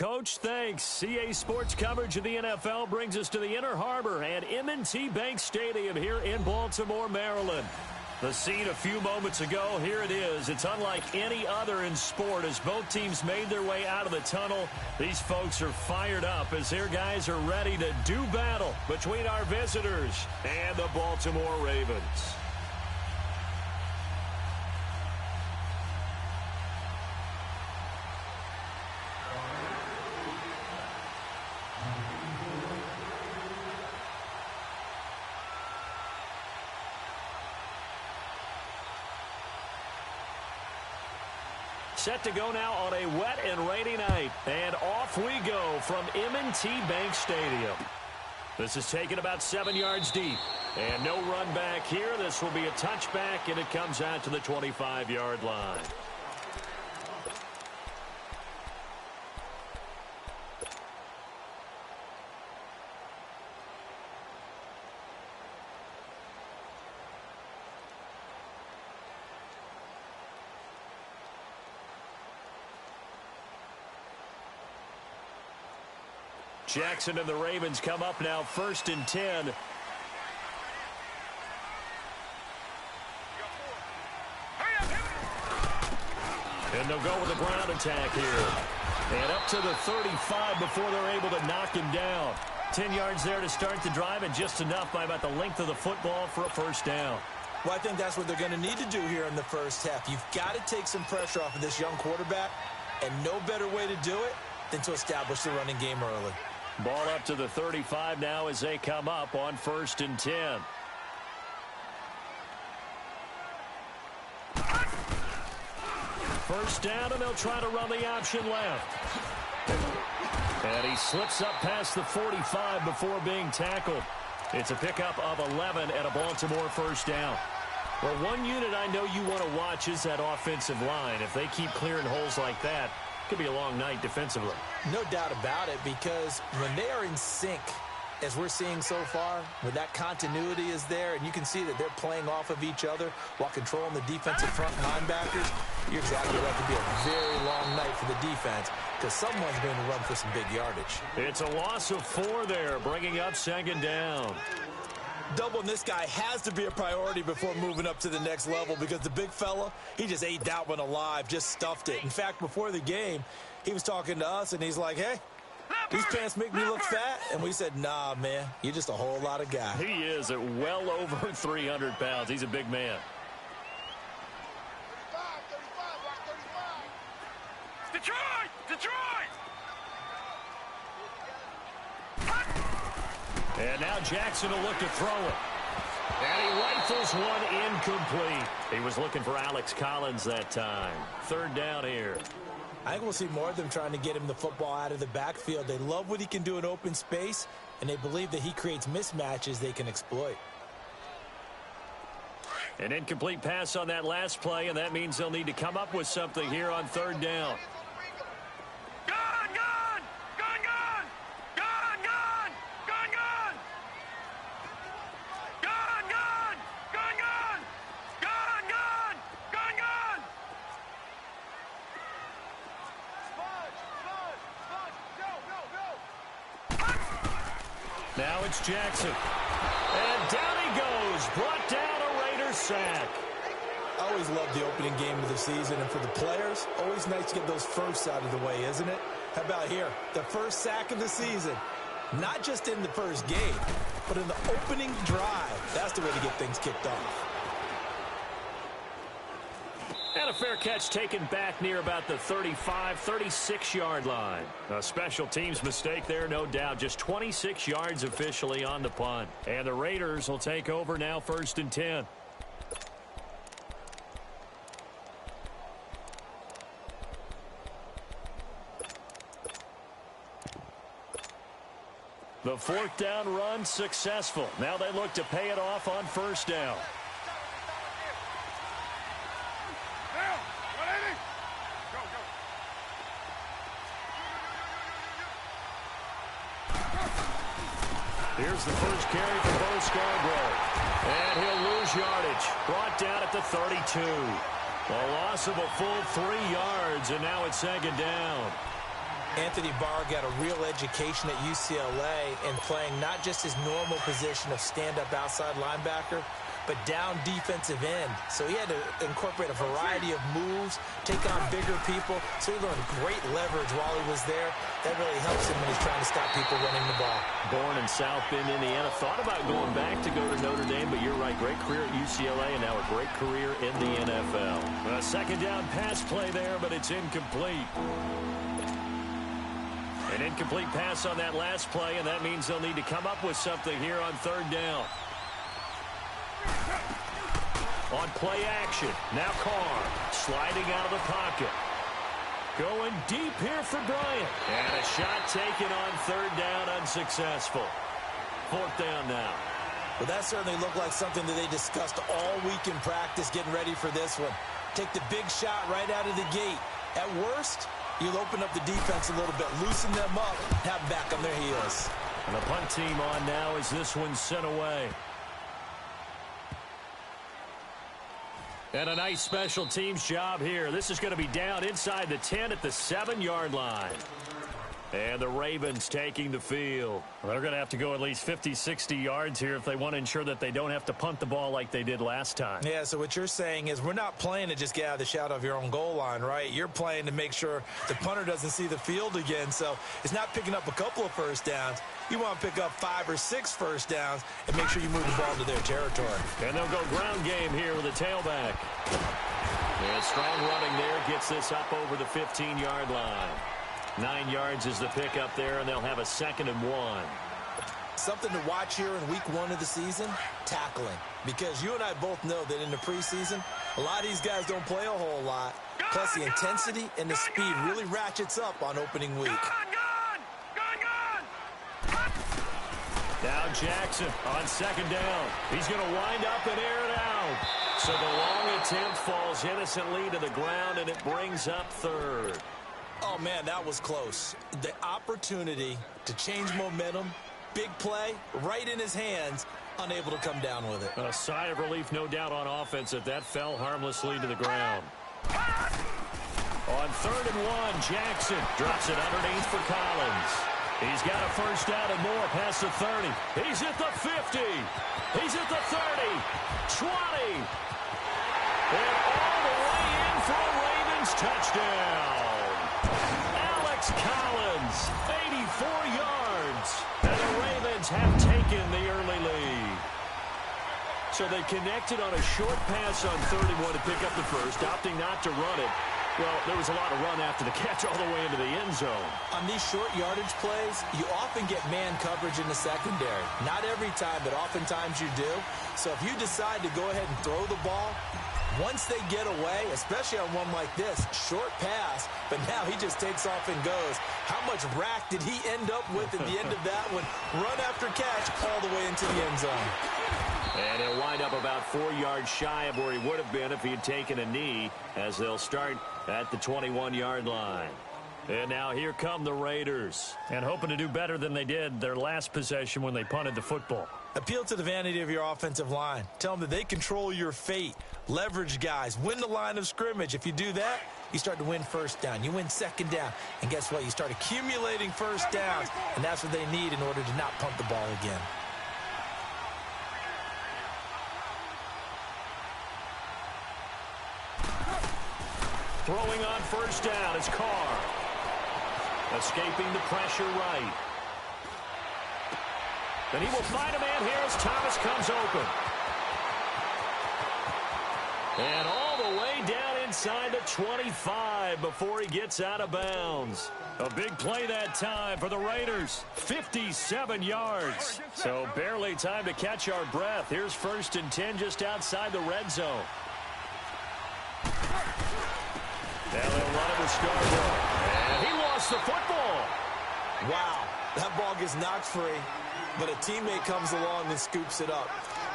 Coach. Thanks. CA Sports coverage of the NFL brings us to the Inner Harbor and M&T Bank Stadium here in Baltimore, Maryland. The scene a few moments ago, here it is. It's unlike any other in sport as both teams made their way out of the tunnel. These folks are fired up as their guys are ready to do battle between our visitors and the Baltimore Ravens. Set to go now on a wet and rainy night. And off we go from M&T Bank Stadium. This is taken about 7 yards deep. And no run back here. This will be a touchback, and it comes out to the 25-yard line. Jackson and the Ravens come up now, 1st and 10. And they'll go with a ground attack here. And up to the 35 before they're able to knock him down. 10 yards there to start the drive, and just enough by about the length of the football for a first down. Well, I think that's what they're going to need to do here in the first half. You've got to take some pressure off of this young quarterback, and no better way to do it than to establish the running game early. Ball up to the 35 now as they come up on 1st and 10. First down, and they'll try to run the option left. And he slips up past the 45 before being tackled. It's a pickup of 11 and a Baltimore first down. Well, one unit I know you want to watch is that offensive line. If they keep clearing holes like that, it could be a long night defensively. No doubt about it, because when they are in sync, as we're seeing so far, when that continuity is there, and you can see that they're playing off of each other while controlling the defensive front linebackers, you're exactly right. It could be a very long night for the defense because someone's going to run for some big yardage. It's a loss of 4 there, bringing up 2nd down. Doubling this guy has to be a priority before moving up to the next level because the big fella, he just ate that one alive, just stuffed it. In fact, before the game, he was talking to us, and he's like, hey, these pants make me look fat. And we said, nah, man, you're just a whole lot of guy. He is at well over 300 pounds. He's a big man. 35, Detroit! And now Jackson will look to throw it. And he rifles one incomplete. He was looking for Alex Collins that time. 3rd down here. I think we'll see more of them trying to get him the football out of the backfield. They love what he can do in open space, and they believe that he creates mismatches they can exploit. An incomplete pass on that last play, and that means they'll need to come up with something here on 3rd down. Now it's Jackson. And down he goes. Brought down a Raiders sack. I always love the opening game of the season, and for the players, always nice to get those firsts out of the way, isn't it? How about here? The first sack of the season. Not just in the first game, but in the opening drive. That's the way to get things kicked off. And a fair catch taken back near about the 35, 36-yard line. A special teams mistake there, no doubt. Just 26 yards officially on the punt. And the Raiders will take over now, 1st and 10. The 4th down run successful. Now they look to pay it off on 1st down. Here's the first carry for Bo Scarborough. And he'll lose yardage. Brought down at the 32. A loss of a full 3 yards, and now it's 2nd down. Anthony Barr got a real education at UCLA and playing not just his normal position of stand-up outside linebacker, but down defensive end. So he had to incorporate a variety of moves, take on bigger people. So he learned great leverage while he was there. That really helps him when he's trying to stop people running the ball. Born in South Bend, Indiana. Thought about going back to go to Notre Dame, but you're right. Great career at UCLA and now a great career in the NFL. A second down pass play there, but it's incomplete. An incomplete pass on that last play, and that means they'll need to come up with something here on third down. On play action, now Carr sliding out of the pocket. Going deep here for Bryant. And a shot taken on third down, unsuccessful. Fourth down now. Well, that certainly looked like something that they discussed all week in practice getting ready for this one. Take the big shot right out of the gate. At worst, you'll open up the defense a little bit, loosen them up, have them back on their heels. And the punt team on now as this one's sent away. And a nice special teams job here. This is going to be down inside the 10 at the 7-yard line. And the Ravens taking the field. Well, they're going to have to go at least 50, 60 yards here if they want to ensure that they don't have to punt the ball like they did last time. Yeah, so what you're saying is we're not playing to just get out of the shadow of your own goal line, right? You're playing to make sure the punter doesn't see the field again. So it's not picking up a couple of first downs. You want to pick up 5 or 6 first downs and make sure you move the ball to their territory. And they'll go ground game here with a tailback. And strong running there gets this up over the 15-yard line. 9 yards is the pickup there, and they'll have a 2nd and 1. Something to watch here in week 1 of the season, tackling. Because you and I both know that in the preseason, a lot of these guys don't play a whole lot. Plus, the intensity and the speed really ratchets up on opening week. Now Jackson on 2nd down. He's going to wind up and air it out. So the long attempt falls innocently to the ground, and it brings up 3rd. Oh, man, that was close. The opportunity to change momentum, big play, right in his hands, unable to come down with it. A sigh of relief, no doubt, on offense that fell harmlessly to the ground. On 3rd and 1, Jackson drops it underneath for Collins. He's got a first down and more past the 30. He's at the 50. He's at the 30. 20. And all the way in for a Ravens touchdown. Collins, 84 yards, and the Ravens have taken the early lead. So they connected on a short pass on 31 to pick up the first, opting not to run it. Well, there was a lot of run after the catch all the way into the end zone. On these short yardage plays, you often get man coverage in the secondary. Not every time, but oftentimes you do. So if you decide to go ahead and throw the ball, once they get away, especially on one like this, short pass, but now he just takes off and goes. How much rack did he end up with at the end of that one? Run after catch all the way into the end zone. And he'll wind up about 4 yards shy of where he would have been if he had taken a knee, as they'll start at the 21-yard line. And now here come the Raiders, and hoping to do better than they did their last possession when they punted the football. Appeal to the vanity of your offensive line. Tell them that they control your fate. Leverage guys. Win the line of scrimmage. If you do that, you start to win first down. You win 2nd down. And guess what? You start accumulating first downs, and that's what they need in order to not punt the ball again. Throwing on first down is Carr. Escaping the pressure right. And he will find a man here as Thomas comes open. And all the way down inside the 25 before he gets out of bounds. A big play that time for the Raiders. 57 yards. So barely time to catch our breath. Here's 1st and 10 just outside the red zone. Now they'll run it with Scarborough. And he lost the football. Wow. That ball gets knocked free, but a teammate comes along and scoops it up.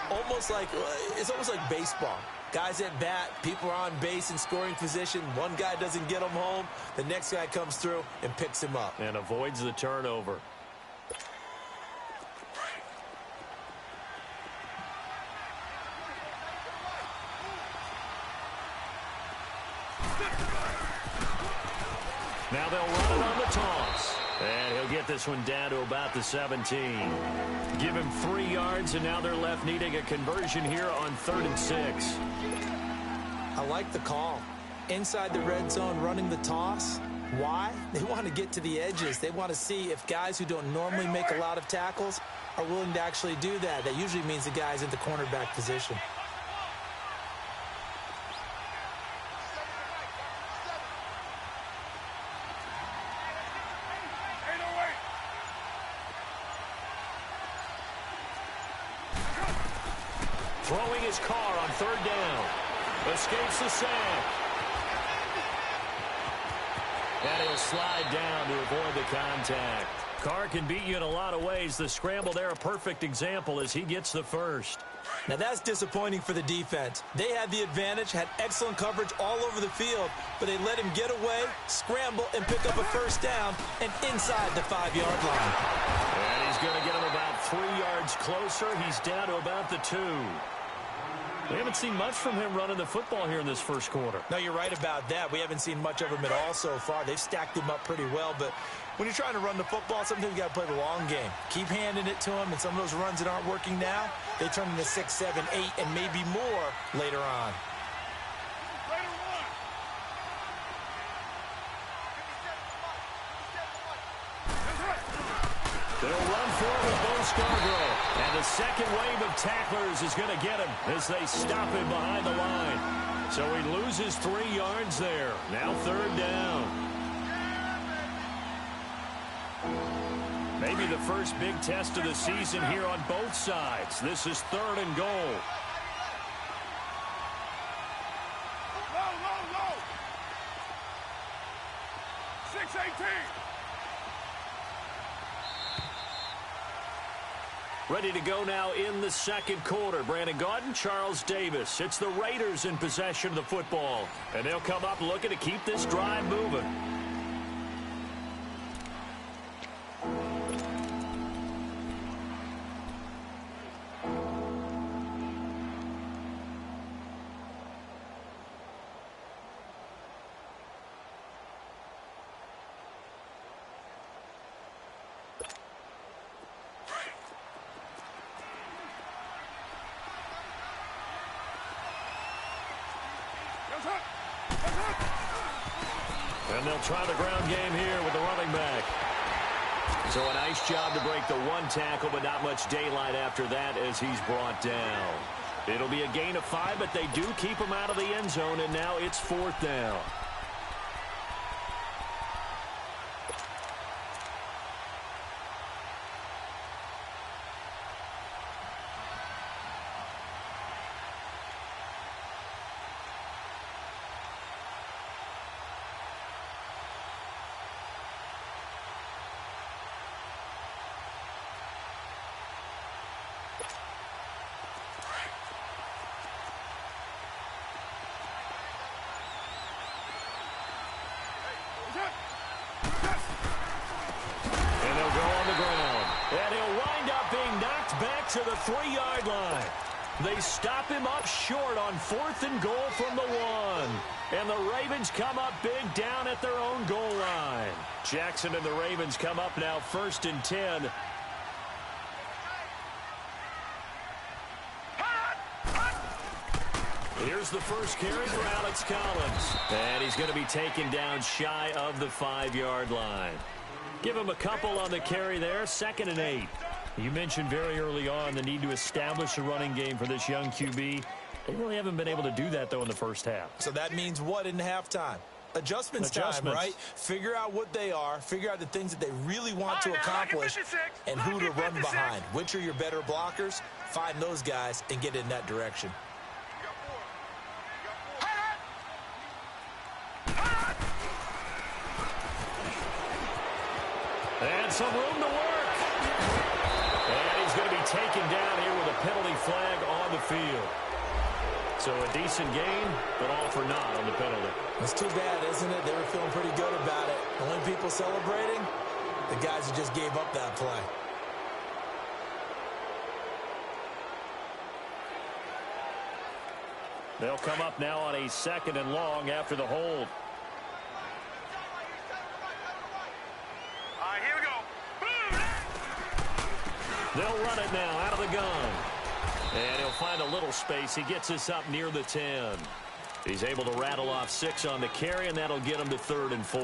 It's almost like baseball. Guys at bat, people are on base in scoring position. One guy doesn't get him home. The next guy comes through and picks him up. And avoids the turnover. Now they'll run it on the toss. And he'll get this one down to about the 17. Give him 3 yards, and now they're left needing a conversion here on 3rd and 6. I like the call. Inside the red zone, running the toss. Why? They want to get to the edges. They want to see if guys who don't normally make a lot of tackles are willing to actually do that. That usually means the guy's in the cornerback position. Throwing his car on 3rd down. Escapes the sack. And he'll slide down to avoid the contact. Carr can beat you in a lot of ways. The scramble there, a perfect example as he gets the first. Now that's disappointing for the defense. They had the advantage, had excellent coverage all over the field, but they let him get away, scramble, and pick up a 1st down and inside the 5-yard line. And he's going to get him about 3 yards closer. He's down to about the 2. We haven't seen much from him running the football here in this first quarter. No, you're right about that. We haven't seen much of him at all so far. They've stacked him up pretty well, but when you're trying to run the football, sometimes you got to play the long game. Keep handing it to him, and some of those runs that aren't working now, they turn into 6, 7, 8, and maybe more later on. They'll run for it with Bo Scarborough. And the second wave of tacklers is going to get him as they stop him behind the line. So he loses 3 yards there. Now 3rd down. Maybe the first big test of the season here on both sides. This is 3rd and goal. Low. 6-18. Ready to go now in the second quarter. Brandon Gaudin, Charles Davis. It's the Raiders in possession of the football. And they'll come up looking to keep this drive moving. And they'll try the ground game here with the running back. So a nice job to break the 1 tackle, but not much daylight after that as he's brought down. It'll be a gain of 5, but they do keep him out of the end zone, and now it's 4th down. To the 3-yard line. They stop him up short on 4th and goal from the 1. And the Ravens come up big down at their own goal line. Jackson and the Ravens come up now 1st and 10. Here's the first carry for Alex Collins. And he's going to be taken down shy of the 5-yard line. Give him a couple on the carry there. 2nd and 8. You mentioned very early on the need to establish a running game for this young QB. They really haven't been able to do that, though, in the first half. So that means what in halftime? Adjustments time, right? Figure out what they are, figure out the things that they really want to accomplish, and who to run behind. Which are your better blockers? Find those guys and get in that direction. And some room to work. And he's going to be taken down here with a penalty flag on the field. So a decent gain, but all for naught on the penalty. It's too bad, isn't it? They were feeling pretty good about it. The only people celebrating, the guys who just gave up that play. They'll come up now on a 2nd and long after the hold. right, here we go. They'll run it now out of the gun. And he'll find a little space. He gets us up near the 10. He's able to rattle off 6 on the carry, and that'll get him to 3rd and 4.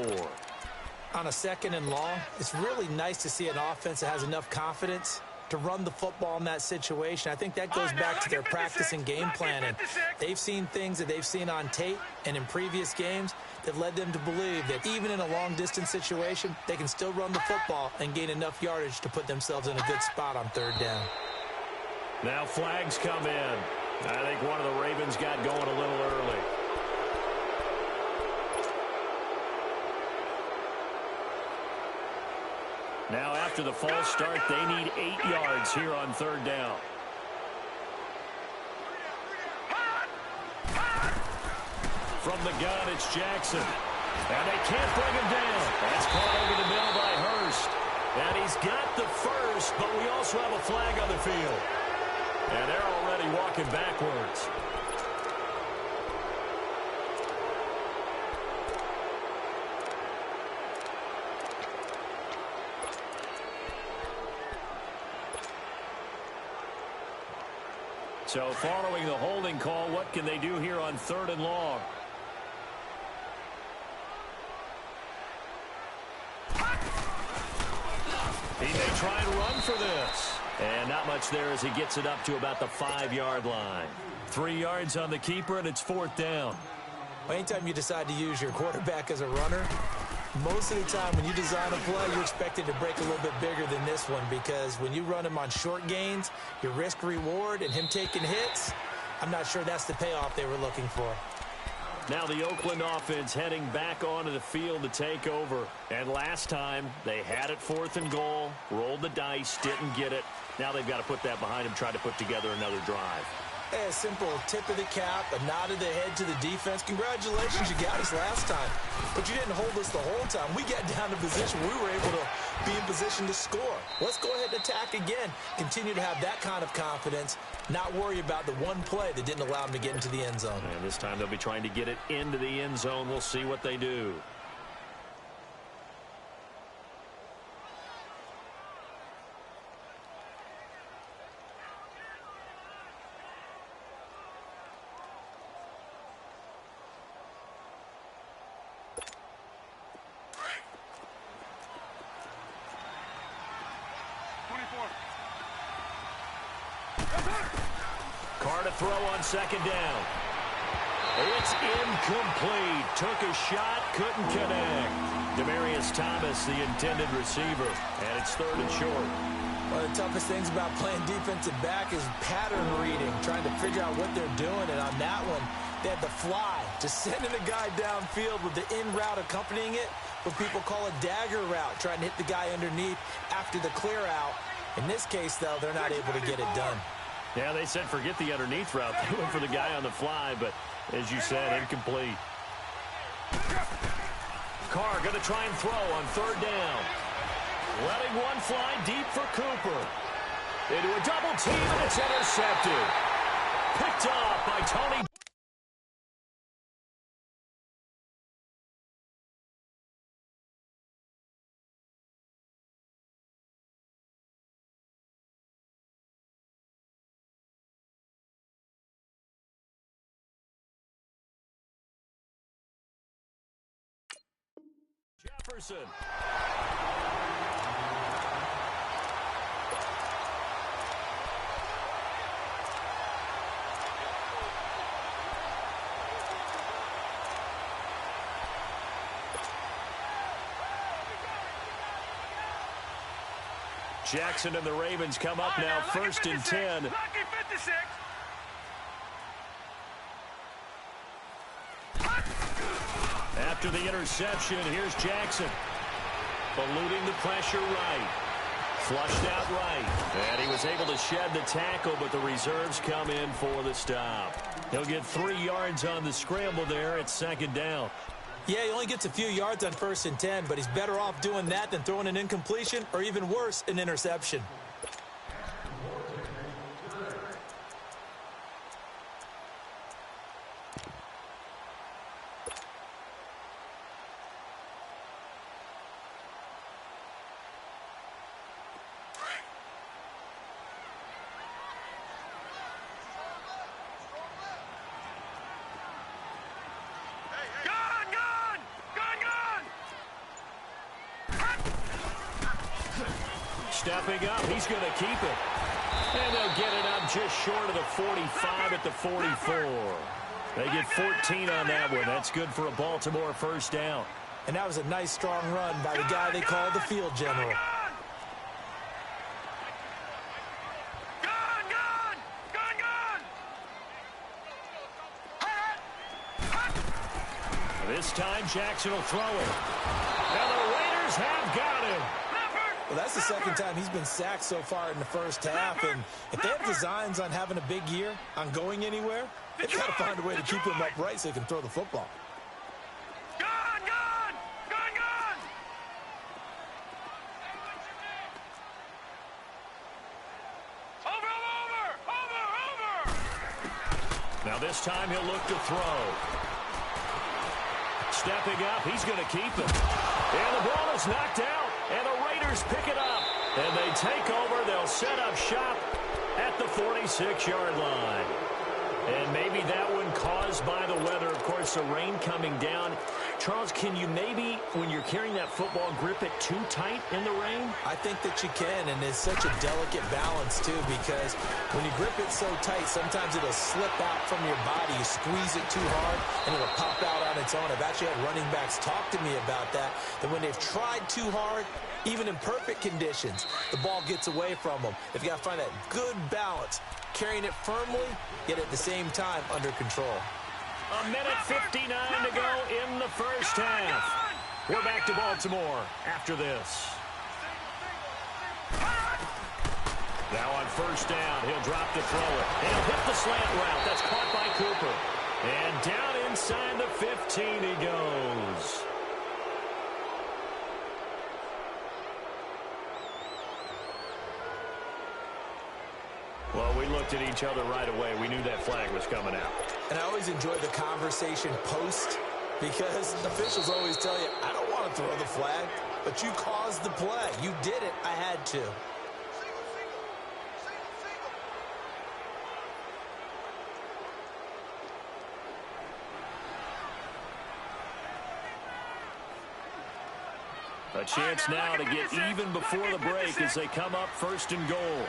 On a 2nd and long, it's really nice to see an offense that has enough confidence to run the football in that situation. I think that goes back to their practice and game planning. They've seen things that they've seen on tape and in previous games that led them to believe that even in a long-distance situation, they can still run the football and gain enough yardage to put themselves in a good spot on 3rd down. Now flags come in. I think one of the Ravens got going a little early. Now after the false start, they need 8 yards here on 3rd down. From the gun, it's Jackson. And they can't bring him down. That's caught over the middle by Hurst. And he's got the first, but we also have a flag on the field. And they're already walking backwards. So following the holding call, what can they do here on 3rd and long? He may try and run for this. And not much there as he gets it up to about the 5-yard line. 3 yards on the keeper, and it's 4th down. Anytime you decide to use your quarterback as a runner, most of the time when you design a play, you're expected to break a little bit bigger than this one, because when you run him on short gains, your risk-reward and him taking hits, I'm not sure that's the payoff they were looking for. Now the Oakland offense heading back onto the field to take over. And last time, they had it 4th and goal, rolled the dice, didn't get it. Now they've got to put that behind them, try to put together another drive. A simple tip of the cap, a nod of the head to the defense. Congratulations, you got us last time. But you didn't hold us the whole time. We got down to position. We were able to be in position to score. Let's go ahead and attack again. Continue to have that kind of confidence. Not worry about the one play that didn't allow them to get into the end zone. And this time they'll be trying to get it into the end zone. We'll see what they do. Carr to throw on 2nd down. It's incomplete. Took a shot, couldn't connect. Demaryius Thomas, the intended receiver, and it's 3rd and short. One of the toughest things about playing defensive back is pattern reading, trying to figure out what they're doing. And on that one, they had the fly, just sending a guy downfield with the in route accompanying it, what people call a dagger route, trying to hit the guy underneath after the clear out. In this case, though, they're not able to get it done. Yeah, they said forget the underneath route. They went for the guy on the fly, but as you said, incomplete. Carr going to try and throw on 3rd down. Letting one fly deep for Cooper. Into a double team, and it's intercepted. Picked off by Tony. Jefferson. Jackson and the Ravens come up now, 1st and 10. Lucky 56. After the interception, here's Jackson. Eluding the pressure right. Flushed out right. And he was able to shed the tackle, but the reserves come in for the stop. He'll get 3 yards on the scramble there at 2nd down. Yeah, he only gets a few yards on 1st and 10, but he's better off doing that than throwing an incompletion, or even worse, an interception. stepping up. He's going to keep it. And they'll get it up just short of the 45 at the 44. They get 14 on that one. That's good for a Baltimore first down. And that was a nice, strong run by the guy they call the field general. This time, Jackson will throw it. And the Raiders have got him. Well, that's the second time he's been sacked so far in the first half. And if they have designs on having a big year, on going anywhere, they've got to find a way to keep him upright so he can throw the football. Now this time he'll look to throw. Stepping up, he's going to keep it. And the ball is knocked out, and the Raiders pick it up. And they take over. They'll set up shop at the 46-yard line. And maybe that one caused by the weather. Of course, the rain coming down. Charles, can you maybe, when you're carrying that football, grip it too tight in the rain? I think that you can, and it's such a delicate balance, too, because when you grip it so tight, sometimes it'll slip out from your body. You squeeze it too hard, and it'll pop out on its own. I've actually had running backs talk to me about that when they've tried too hard, even in perfect conditions, the ball gets away from them. They've got to find that good balance, carrying it firmly, yet at the same time under control. A minute 59 to go in the first half. We're back to Baltimore after this. Now on first down, he'll drop to throw it. He'll hit the slant route. That's caught by Cooper. And down inside the 15 he goes. Well, we looked at each other right away. We knew that flag was coming out. And I always enjoy the conversation post because officials always tell you, I don't want to throw the flag, but you caused the play. You did it. I had to. A chance now to get even before the break as they come up first and goal.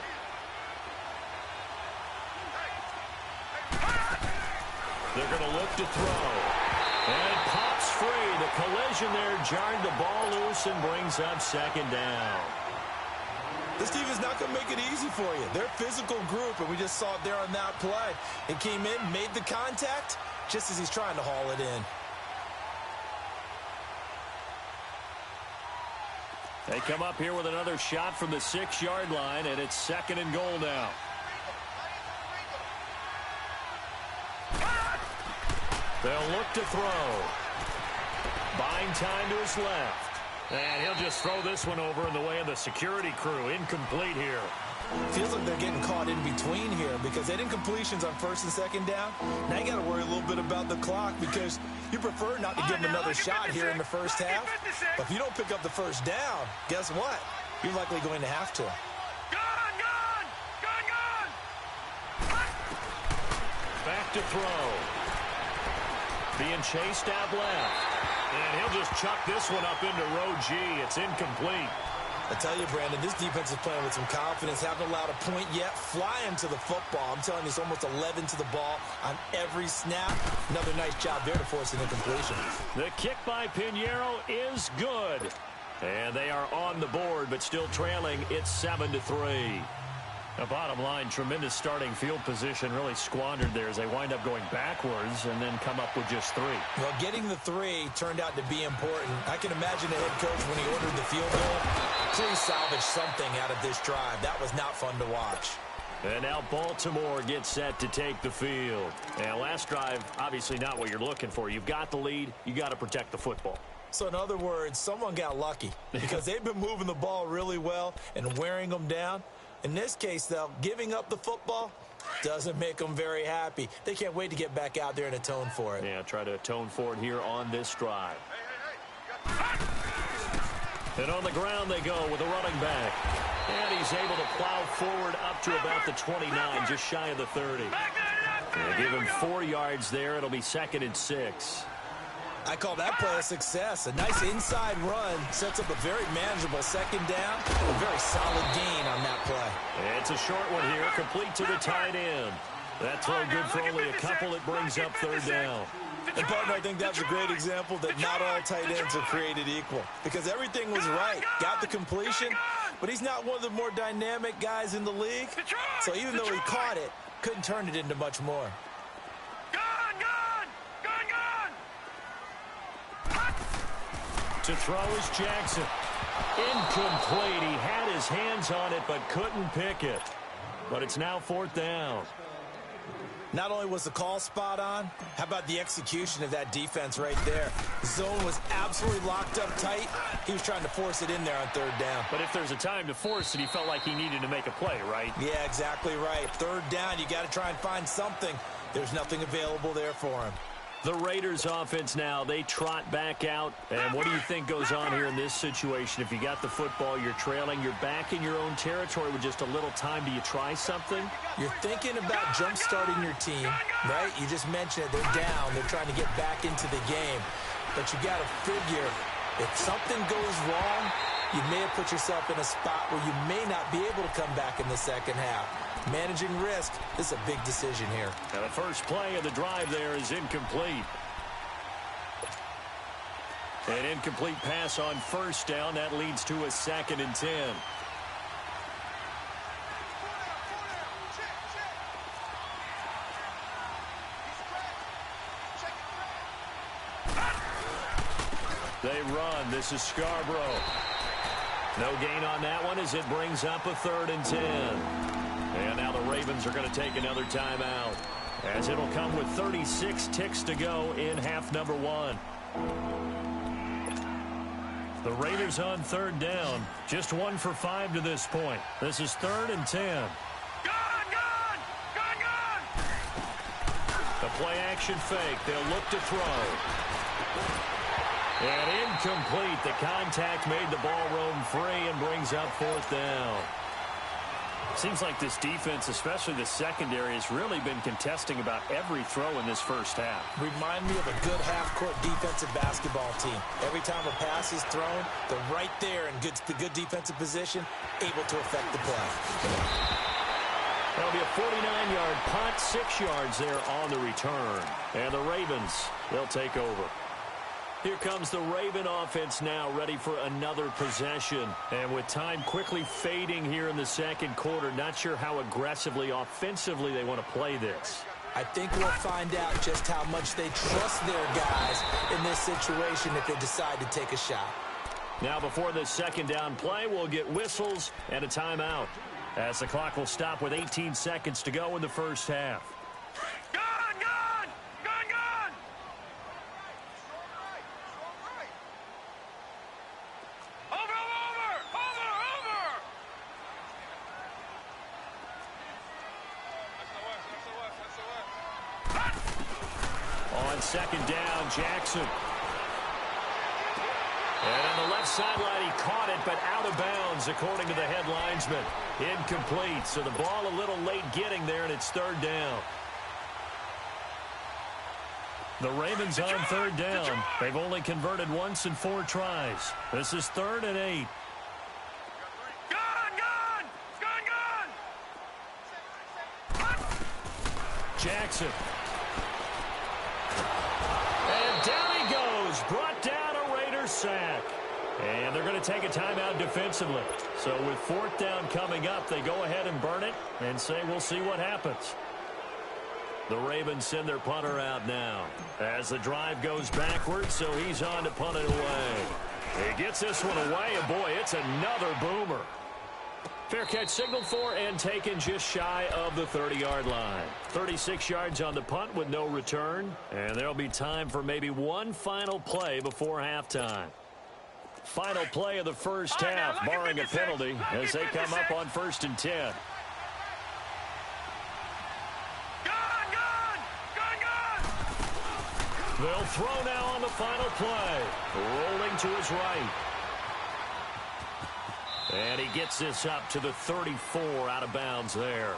They're going to look to throw. And it pops free. The collision there jarred the ball loose and brings up second down. This team is not going to make it easy for you. They're a physical group, and we just saw it there on that play. It came in, made the contact, just as he's trying to haul it in. They come up here with another shot from the 6-yard line, and it's second and goal now. They'll look to throw. Buying time to his left. And he'll just throw this one over in the way of the security crew. Incomplete here. Feels like they're getting caught in between here because they had incompletions on first and second down. Now you got to worry a little bit about the clock because you prefer not to give them another shot here in the first half. But if you don't pick up the first down, guess what? You're likely going to have to. Back to throw. Being chased out left. And he'll just chuck this one up into row G. It's incomplete. I tell you, Brandon, this defense is playing with some confidence. Haven't allowed a point yet. Flying to the football. I'm telling you, it's almost 11 to the ball on every snap. Another nice job there to force an incompletion. The kick by Pinheiro is good. And they are on the board, but still trailing. It's 7-3. The bottom line, tremendous starting field position, really squandered there as they wind up going backwards and then come up with just 3. Well, getting the 3 turned out to be important. I can imagine the head coach when he ordered the field goal. Please salvage something out of this drive. That was not fun to watch. And now Baltimore gets set to take the field. And last drive, obviously not what you're looking for. You've got the lead. You got to protect the football. So in other words, someone got lucky because they've been moving the ball really well and wearing them down. In this case, though, giving up the football doesn't make them very happy. They can't wait to get back out there and atone for it. Yeah, try to atone for it here on this drive. And on the ground they go with a running back. And he's able to plow forward up to about the 29, just shy of the 30. They give him 4 yards there. It'll be 2nd and 6. I call that play a success. A nice inside run sets up a very manageable second down. A very solid gain on that play. It's a short one here, complete to the tight end. That throw good for only a couple. It brings up third down. And, partner, I think that's a great example that not all tight ends are created equal. Because everything was right. Got the completion, but he's not one of the more dynamic guys in the league. So even though he caught it, couldn't turn it into much more. To throw is Jackson. Incomplete. He had his hands on it but couldn't pick it. But it's now fourth down. Not only was the call spot on, how about the execution of that defense right there? The zone was absolutely locked up tight. He was trying to force it in there on third down. But if there's a time to force it, he felt like he needed to make a play, right? Yeah, exactly right. Third down, you got to try and find something. There's nothing available there for him. The Raiders offense now, they trot back out. And what do you think goes on here in this situation? If you got the football, you're trailing, you're back in your own territory with just a little time. Do you try something? You're thinking about jump-starting your team, right? You just mentioned it. They're down. They're trying to get back into the game. But you got to figure, if something goes wrong, you may have put yourself in a spot where you may not be able to come back in the second half. Managing risk, this is a big decision here. And the first play of the drive there is incomplete. An incomplete pass on first down. That leads to a 2nd and 10. They run. This is Scarborough. No gain on that one as it brings up a 3rd and 10. And now the Ravens are going to take another timeout, as it'll come with 36 ticks to go in half number 1. The Raiders on 3rd down, just 1 for 5 to this point. This is 3rd and 10. Gone! The play action fake. They'll look to throw. And incomplete. The contact made the ball roam free and brings up 4th down. Seems like this defense, especially the secondary, has really been contesting about every throw in this first half. Remind me of a good half-court defensive basketball team. Every time a pass is thrown, they're right there in good defensive position, able to affect the play. That'll be a 49-yard punt, 6 yards there on the return. And the Ravens, they'll take over. Here comes the Raven offense now, ready for another possession. And with time quickly fading here in the second quarter, not sure how aggressively, offensively they want to play this. I think we'll find out just how much they trust their guys in this situation if they decide to take a shot. Now before this second down play, we'll get whistles and a timeout, as the clock will stop with 18 seconds to go in the first half. Second down, Jackson. And on the left sideline, he caught it, but out of bounds, according to the head linesman. Incomplete, so the ball a little late getting there, and it's 3rd down. The Ravens on 3rd down. They've only converted once in 4 tries. This is 3rd and 8. Jackson. Brought down a Raiders sack. And they're going to take a timeout defensively. So with 4th down coming up, they go ahead and burn it and say we'll see what happens. The Ravens send their punter out now as the drive goes backwards, so he's on to punt it away. He gets this one away, and boy, it's another boomer. Fair catch signaled for and taken just shy of the 30-yard line. 36 yards on the punt with no return. And there'll be time for maybe one final play before halftime. Final play of the first half, barring a penalty, as they come up on 1st and 10. They'll throw now on the final play. Rolling to his right. And he gets this up to the 34, out of bounds there.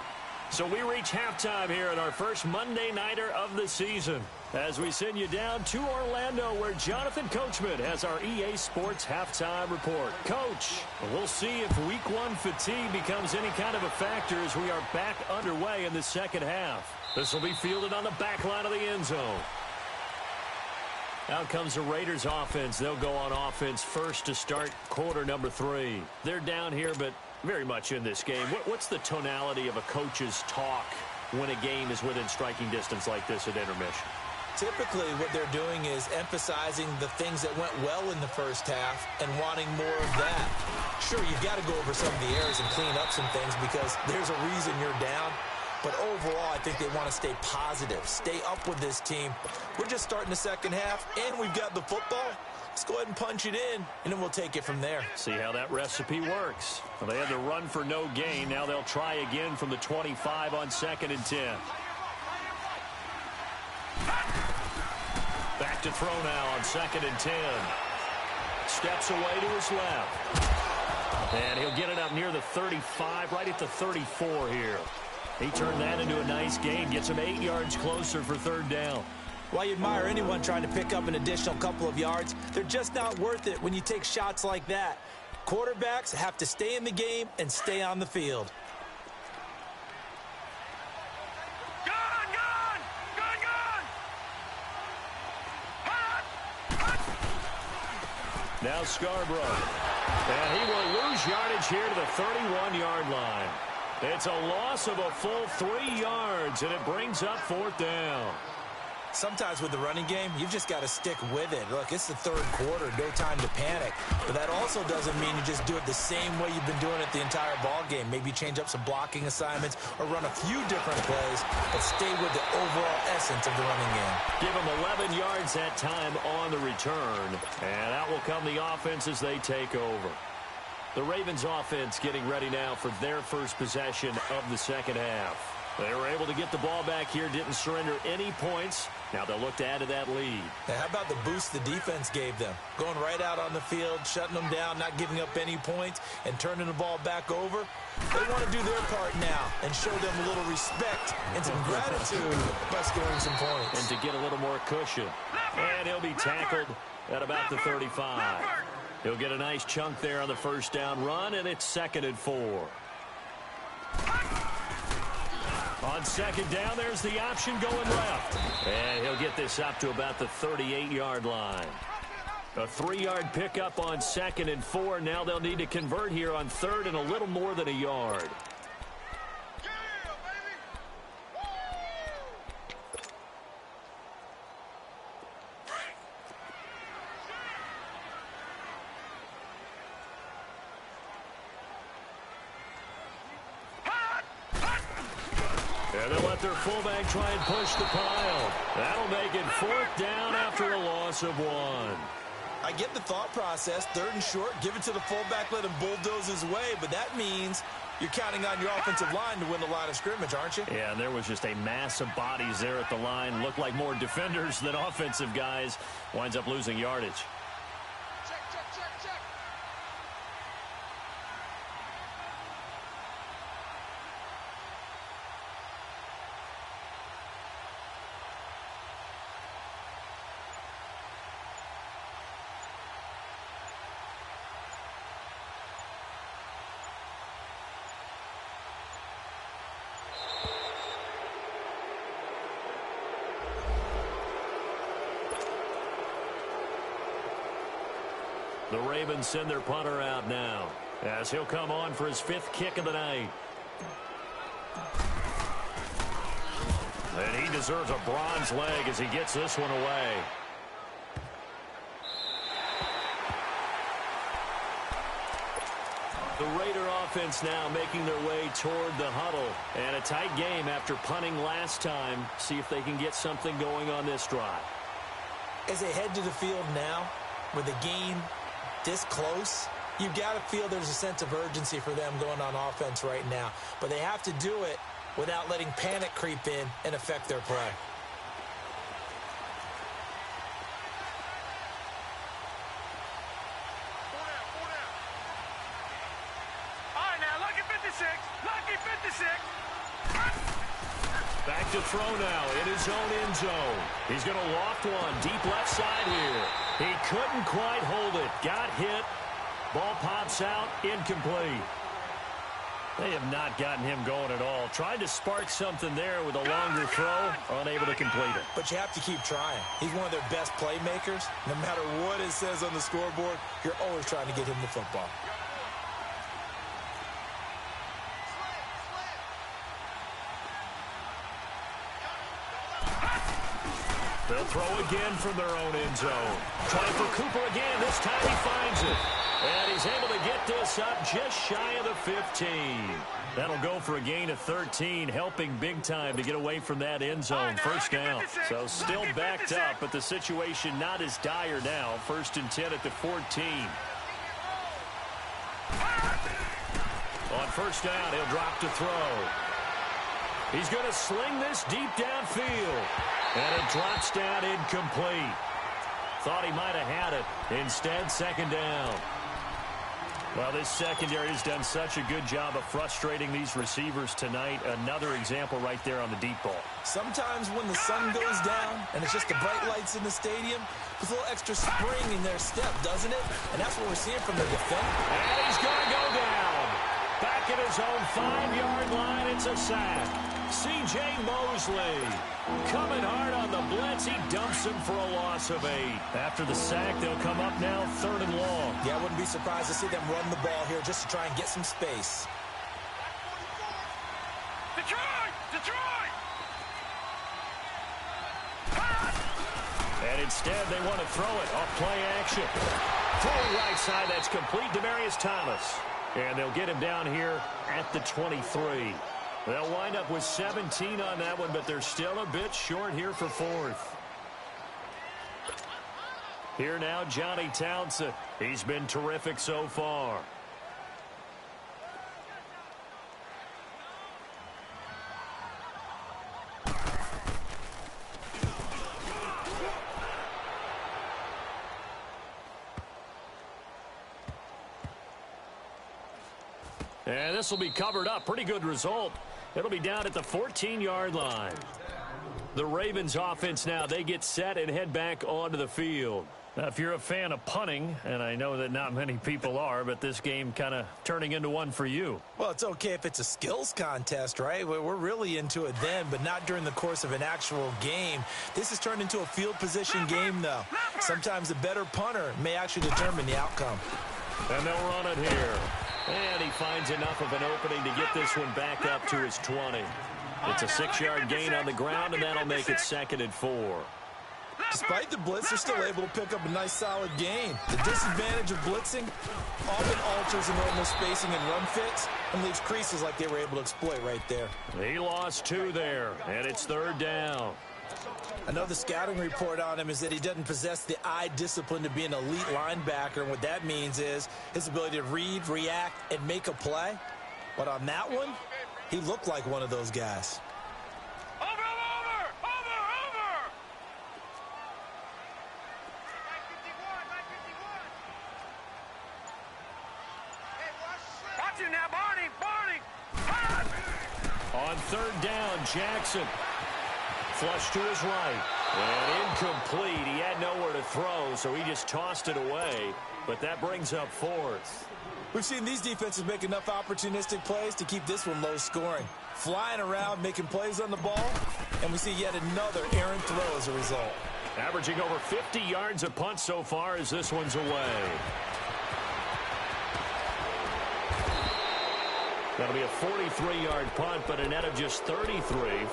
So we reach halftime here in our first Monday Nighter of the season. As we send you down to Orlando, where Jonathan Coachman has our EA Sports halftime report. Coach, we'll see if Week 1 fatigue becomes any kind of a factor as we are back underway in the second half. This will be fielded on the back line of the end zone. Out comes the Raiders offense. They'll go on offense first to start quarter number 3. They're down here, but very much in this game. What's the tonality of a coach's talk when a game is within striking distance like this at intermission? Typically, what they're doing is emphasizing the things that went well in the first half and wanting more of that. Sure, you've got to go over some of the errors and clean up some things because there's a reason you're down. But overall, I think they want to stay positive, stay up with this team. We're just starting the second half, and we've got the football. Let's go ahead and punch it in, and then we'll take it from there. See how that recipe works. Well, they had to run for no gain. Now they'll try again from the 25 on 2nd and 10. Back to throw now on 2nd and 10. Steps away to his left. And he'll get it up near the 35, right at the 34 here. He turned that into a nice gain, gets him 8 yards closer for 3rd down. While you admire anyone trying to pick up an additional couple of yards, they're just not worth it when you take shots like that. Quarterbacks have to stay in the game and stay on the field. Now Scarborough. And he will lose yardage here to the 31-yard line. It's a loss of a full 3 yards, and it brings up 4th down. Sometimes with the running game, you've just got to stick with it. Look, it's the 3rd quarter, no time to panic. But that also doesn't mean you just do it the same way you've been doing it the entire ball game. Maybe change up some blocking assignments or run a few different plays, but stay with the overall essence of the running game. Give them 11 yards that time on the return, and out will come the offense as they take over. The Ravens offense getting ready now for their first possession of the second half. They were able to get the ball back here, didn't surrender any points. Now they'll look to add to that lead. Now, how about the boost the defense gave them? Going right out on the field, shutting them down, not giving up any points, and turning the ball back over. They want to do their part now and show them a little respect and some gratitude by scoring some points. And to get a little more cushion. And he'll be tackled at about the 35. He'll get a nice chunk there on the 1st down run, and it's 2nd and 4. On 2nd down, there's the option going left. And he'll get this up to about the 38-yard line. A 3-yard pickup on 2nd and 4. Now they'll need to convert here on 3rd and a little more than a yard. And they'll let their fullback try and push the pile. That'll make it 4th down after a loss of 1. I get the thought process. 3rd and short, give it to the fullback, let him bulldoze his way. But that means you're counting on your offensive line to win the line of scrimmage, aren't you? Yeah, and there was just a mass of bodies there at the line. Looked like more defenders than offensive guys. Winds up losing yardage. The Ravens send their punter out now as he'll come on for his 5th kick of the night. And he deserves a bronze leg as he gets this one away. The Raider offense now making their way toward the huddle. And a tight game after punting last time. See if they can get something going on this drive. As they head to the field now, with the game this close, you've got to feel there's a sense of urgency for them going on offense right now. But they have to do it without letting panic creep in and affect their play. All right, now, lucky 56. Lucky 56. Back back to throw now in his own end zone. He's going to loft one deep left side here. He couldn't quite hold it. Got hit. Ball pops out. Incomplete. They have not gotten him going at all. Tried to spark something there with a longer throw. Unable to complete it. But you have to keep trying. He's one of their best playmakers. No matter what it says on the scoreboard, you're always trying to get him the football. They'll throw again from their own end zone. Trying for Cooper again. This time he finds it. And he's able to get this up just shy of the 15. That'll go for a gain of 13, helping big time to get away from that end zone. First down. So still backed up, but the situation not as dire now. 1st and 10 at the 14. On first down, he'll drop to throw. He's going to sling this deep downfield. And it drops down incomplete. Thought he might have had it. Instead, 2nd down. Well, this secondary has done such a good job of frustrating these receivers tonight. Another example right there on the deep ball. Sometimes when the sun goes down and it's just the bright lights in the stadium, there's a little extra spring in their step, doesn't it? And that's what we're seeing from the defender. And he's going to go down. Back at his own 5-yard line, it's a sack. C.J. Mosley coming hard on the blitz. He dumps him for a loss of 8. After the sack, they'll come up now 3rd and long. Yeah, I wouldn't be surprised to see them run the ball here just to try and get some space. Detroit! Detroit! And instead, they want to throw it off play action. Throwing right side, that's complete. Demaryius Thomas. And they'll get him down here at the 23. They'll wind up with 17 on that one, but they're still a bit short here for 4th. Here now, Johnny Townsend. He's been terrific so far. And this will be covered up. Pretty good result. It'll be down at the 14-yard line. The Ravens offense now, they get set and head back onto the field. Now, if you're a fan of punting, and I know that not many people are, but this game kind of turning into one for you. Well, it's okay if it's a skills contest, right? We're really into it then, but not during the course of an actual game. This has turned into a field position game, though. Sometimes the better punter may actually determine the outcome. And they'll run it here. And he finds enough of an opening to get this one back up to his 20. It's a 6-yard gain on the ground, and that'll make it 2nd and 4. Despite the blitz, they're still able to pick up a nice, solid gain. The disadvantage of blitzing often alters the normal spacing and run fits and leaves creases like they were able to exploit right there. He lost 2 there, and it's 3rd down. I know the scouting report on him is that he doesn't possess the eye discipline to be an elite linebacker, and what that means is his ability to read, react, and make a play. But on that one, he looked like one of those guys. Over! Watch him now, Barney! On 3rd down, Jackson. Flush to his right. And incomplete. He had nowhere to throw, so he just tossed it away. But that brings up 4th. We've seen these defenses make enough opportunistic plays to keep this one low scoring. Flying around, making plays on the ball, and we see yet another errant throw as a result. Averaging over 50 yards a punt so far as this one's away. That'll be a 43-yard punt, but a net of just 33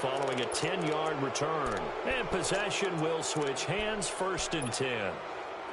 following a 10-yard return. And possession will switch hands, 1st and 10.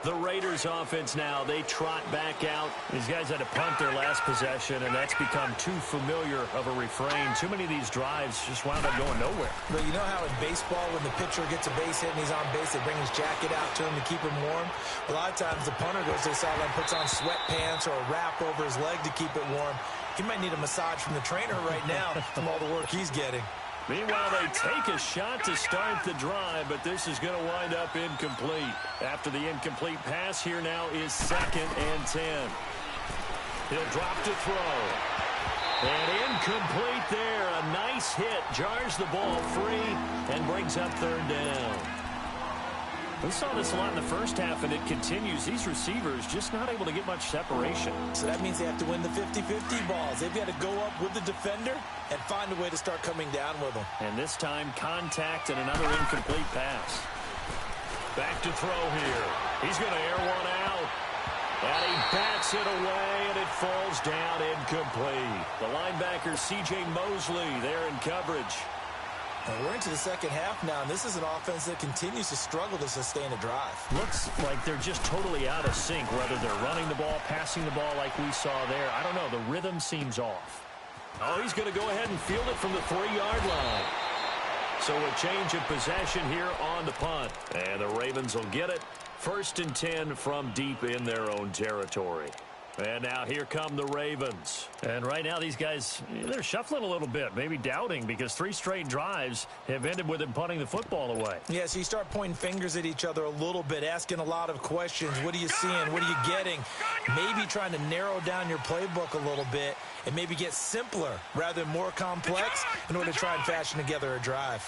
The Raiders offense now, they trot back out. These guys had to punt their last possession, and that's become too familiar of a refrain. Too many of these drives just wound up going nowhere. But you know how in baseball, when the pitcher gets a base hit and he's on base, they bring his jacket out to him to keep him warm? A lot of times the punter goes to the sideline, puts on sweatpants or a wrap over his leg to keep it warm. He might need a massage from the trainer right now from all the work he's getting. Meanwhile, they take a shot to start the drive, but this is going to wind up incomplete. After the incomplete pass, here now is 2nd and 10. He'll drop to throw. And incomplete there. A nice hit. Jars the ball free and brings up third down. We saw this a lot in the first half, and it continues. These receivers just not able to get much separation. So that means they have to win the 50-50 balls. They've got to go up with the defender and find a way to start coming down with them. And this time, contact and another incomplete pass. Back to throw here. He's going to air one out. And he bats it away, and it falls down incomplete. The linebacker, C.J. Mosley, there in coverage. And we're into the second half now, and this is an offense that continues to struggle to sustain a drive. Looks like they're just totally out of sync, whether they're running the ball, passing the ball like we saw there. I don't know. The rhythm seems off. Oh, he's going to go ahead and field it from the 3-yard line. So a change of possession here on the punt. And the Ravens will get it. 1st and 10 from deep in their own territory. And now here come the Ravens. And right now these guys, they're shuffling a little bit, maybe doubting, because 3 straight drives have ended with them punting the football away. Yeah, so you start pointing fingers at each other a little bit, asking a lot of questions. What are you seeing? What are you getting? Maybe trying to narrow down your playbook a little bit and maybe get simpler rather than more complex in order to try and fashion together a drive.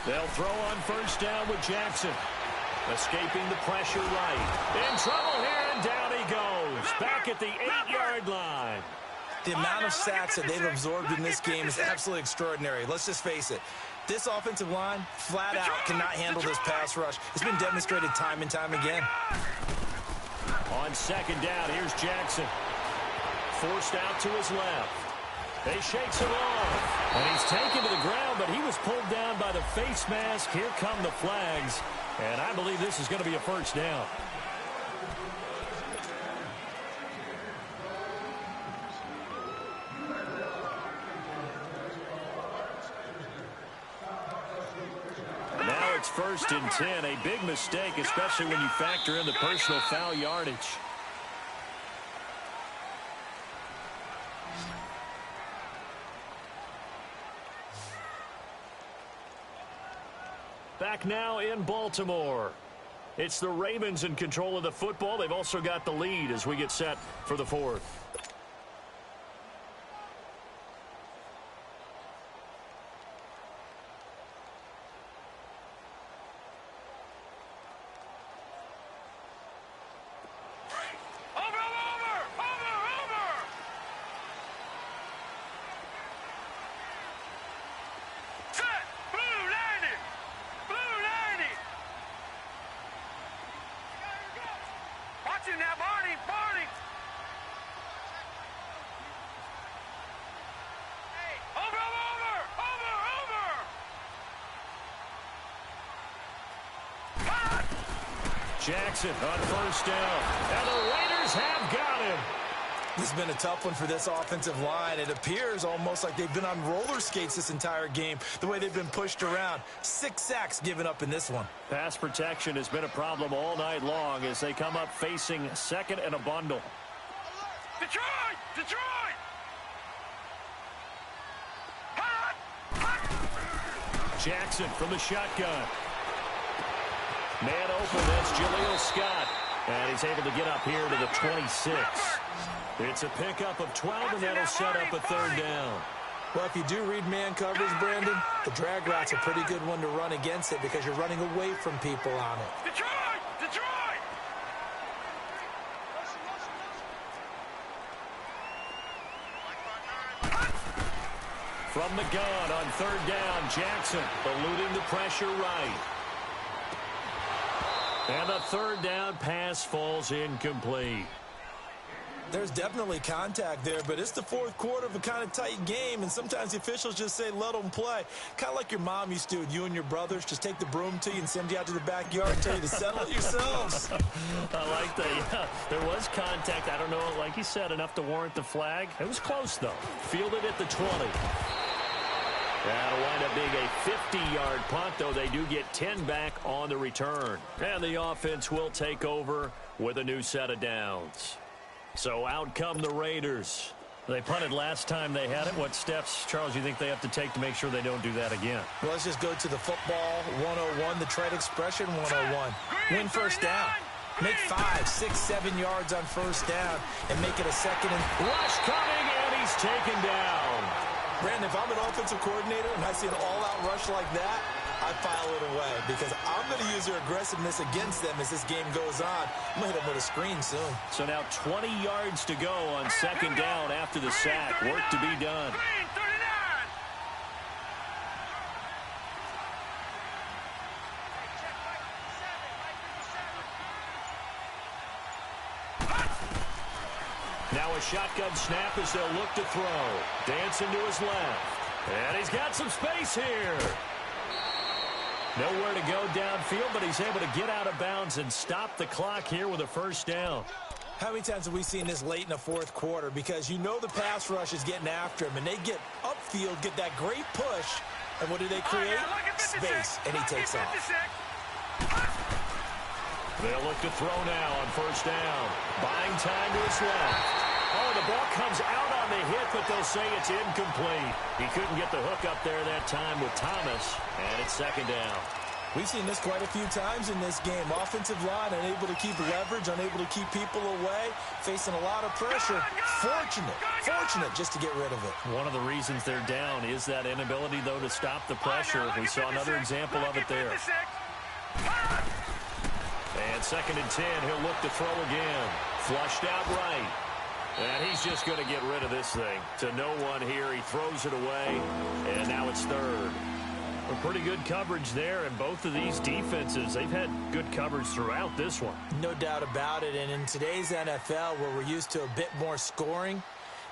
They'll throw on 1st down with Jackson. Escaping the pressure right. In trouble here, and down he goes. Back at the 8-yard line. The amount of sacks that they've absorbed in this game is absolutely extraordinary. Let's just face it. This offensive line, flat out, cannot handle this pass rush. It's been demonstrated time and time again. On 2nd down, here's Jackson. Forced out to his left. He shakes it off, and he's taken to the ground, but he was pulled down by the face mask. Here come the flags, and I believe this is going to be a 1st down. Now it's 1st and 10, a big mistake, especially when you factor in the personal foul yardage. Back now in Baltimore. It's the Ravens in control of the football. They've also got the lead as we get set for the 4th. Jackson on 1st down. And the Raiders have got him. This has been a tough one for this offensive line. It appears almost like they've been on roller skates this entire game, the way they've been pushed around. 6 sacks given up in this one. Pass protection has been a problem all night long as they come up facing 2nd and a bundle. Detroit! Detroit! Jackson from the shotgun. Man open, that's Jaleel Scott. And he's able to get up here to the 26. It's a pickup of 12, and that'll set up a 3rd down. Well, if you do read man coverage, Brandon, the drag route's a pretty good one to run against it because you're running away from people on it. Detroit! Detroit! From the gun on 3rd down, Jackson eluding the pressure right. And the 3rd down pass falls incomplete. There's definitely contact there, but it's the 4th quarter of a kind of tight game, and sometimes the officials just say, let them play. Kind of like your mom used to with you and your brothers. Just take the broom to you and send you out to the backyard and tell you to settle it yourselves. I like that. Yeah, there was contact. I don't know, like you said, enough to warrant the flag. It was close, though. Fielded at the 20. That'll wind up being a 50-yard punt, though they do get 10 back on the return. And the offense will take over with a new set of downs. So out come the Raiders. They punted last time they had it. What steps, Charles, you think they have to take to make sure they don't do that again? Well, let's just go to the football 101, the trade expression 101. Win first down. Make 5, 6, 7 yards on first down and make it a second and... Rush coming, and he's taken down. Brandon, if I'm an offensive coordinator and I see an all-out rush like that, I file it away because I'm going to use their aggressiveness against them as this game goes on. I'm going to hit them with a screen soon. So now 20 yards to go on second down after the sack. Work to be done. Now a shotgun snap as they'll look to throw. Dancing to his left. And he's got some space here. Nowhere to go downfield, but he's able to get out of bounds and stop the clock here with a first down. How many times have we seen this late in the fourth quarter? Because you know the pass rush is getting after him, and they get upfield, get that great push, and what do they create? Space, and he takes off. They'll look to throw now on first down. Buying time to his left. Oh, the ball comes out on the hit, but they'll say it's incomplete. He couldn't get the hook up there that time with Thomas, and it's second down. We've seen this quite a few times in this game. Offensive line unable to keep leverage, unable to keep people away, facing a lot of pressure. Fortunate just to get rid of it. One of the reasons they're down is that inability, though, to stop the pressure. We saw another example of it there. And second and 10, he'll look to throw again. Flushed out right. And he's just going to get rid of this thing. To no one here, he throws it away, and now it's third. A pretty good coverage there, and both of these defenses, they've had good coverage throughout this one. No doubt about it, and in today's NFL, where we're used to a bit more scoring,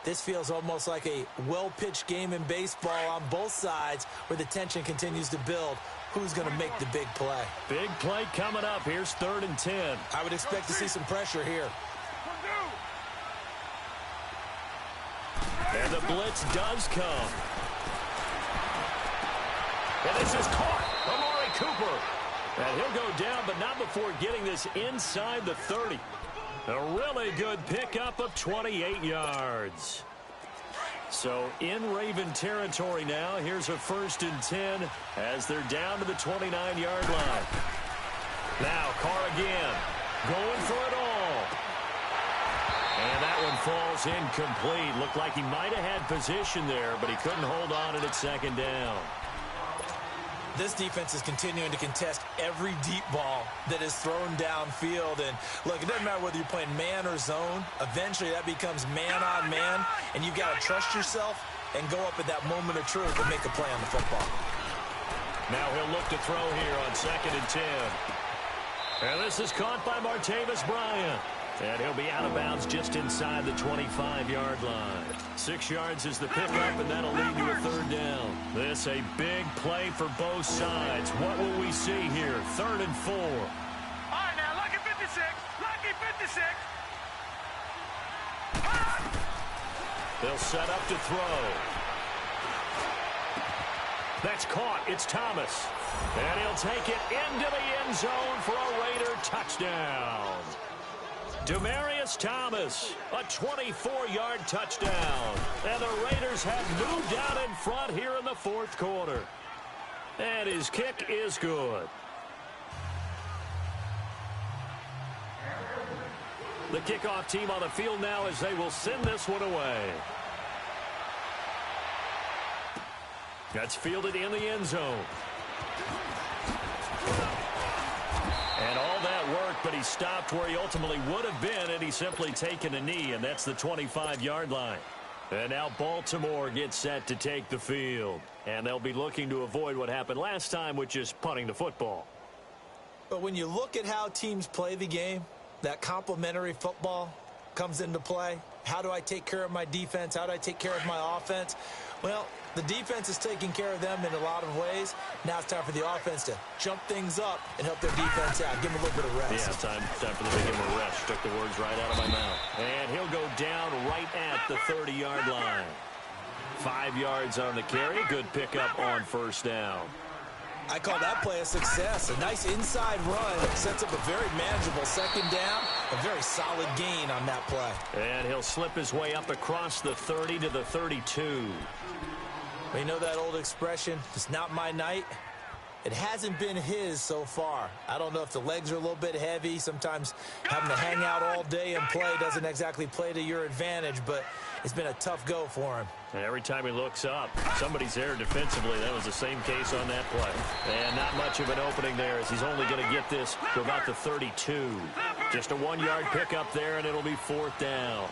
this feels almost like a well-pitched game in baseball on both sides where the tension continues to build. Who's going to make the big play? Big play coming up. Here's third and 10. I would expect to see some pressure here. And the blitz does come. And this is caught. Amari Cooper. And he'll go down, but not before getting this inside the 30. A really good pickup of 28 yards. So in Raven territory now, here's a first and 10 as they're down to the 29-yard line. Now Carr again, going for it all. And that one falls incomplete. Looked like he might have had position there, but he couldn't hold on to it second down. This defense is continuing to contest every deep ball that is thrown downfield. And, look, it doesn't matter whether you're playing man or zone. Eventually, that becomes man-on-man, and you've got to trust yourself and go up at that moment of truth and make a play on the football. Now he'll look to throw here on second and 10. And this is caught by Martavis Bryant. And he'll be out of bounds just inside the 25-yard line. 6 yards is the pickup, and that'll lead to a third down. This a big play for both sides. What will we see here? Third and 4. All right, now, lucky 56. Lucky 56. They'll set up to throw. That's caught. It's Thomas. And he'll take it into the end zone for a Raider touchdown. Demaryius Thomas, a 24-yard touchdown. And the Raiders have moved out in front here in the fourth quarter. And his kick is good. The kickoff team on the field now as they will send this one away. That's fielded in the end zone. And all that work, but he stopped where he ultimately would have been, and he's simply taken a knee, and that's the 25-yard line. And now Baltimore gets set to take the field. And they'll be looking to avoid what happened last time, which is punting the football. But when you look at how teams play the game, that complementary football comes into play. How do I take care of my defense? How do I take care of my offense? Well, the defense is taking care of them in a lot of ways. Now it's time for the offense to jump things up and help their defense out. Give them a little bit of rest. Yeah, time for them to give him a rest. Took the words right out of my mouth. And he'll go down right at the 30-yard line. 5 yards on the carry. Good pickup on first down. I call that play a success. A nice inside run sets up a very manageable second down. A very solid gain on that play. And he'll slip his way up across the 30 to the 32. Well, you know that old expression, it's not my night? It hasn't been his so far. I don't know if the legs are a little bit heavy. Sometimes having to hang out all day and play doesn't exactly play to your advantage, but it's been a tough go for him. And every time he looks up, somebody's there defensively. That was the same case on that play. And not much of an opening there as he's only going to get this to about the 32. Just a 1-yard pickup there, and it'll be 4th down.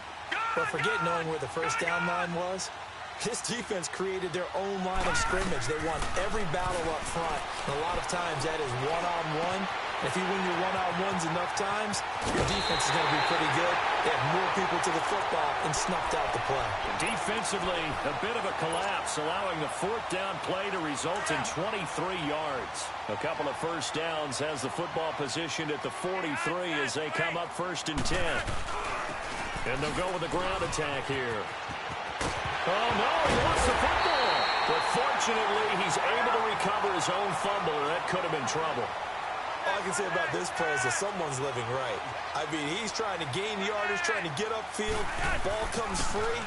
But forget knowing where the first down line was. This defense created their own line of scrimmage. They won every battle up front. And a lot of times that is one-on-one. If you win your one-on-ones enough times, your defense is going to be pretty good. They have more people to the football and snuffed out the play. Defensively, a bit of a collapse, allowing the 4th down play to result in 23 yards. A couple of first downs has the football positioned at the 43 as they come up 1st and 10. And they'll go with the ground attack here. Oh, no, he lost the football. But fortunately, he's able to recover his own fumble, and that could have been trouble. All I can say about this play is that someone's living right. I mean, he's trying to gain yardage, trying to get upfield. Ball comes free.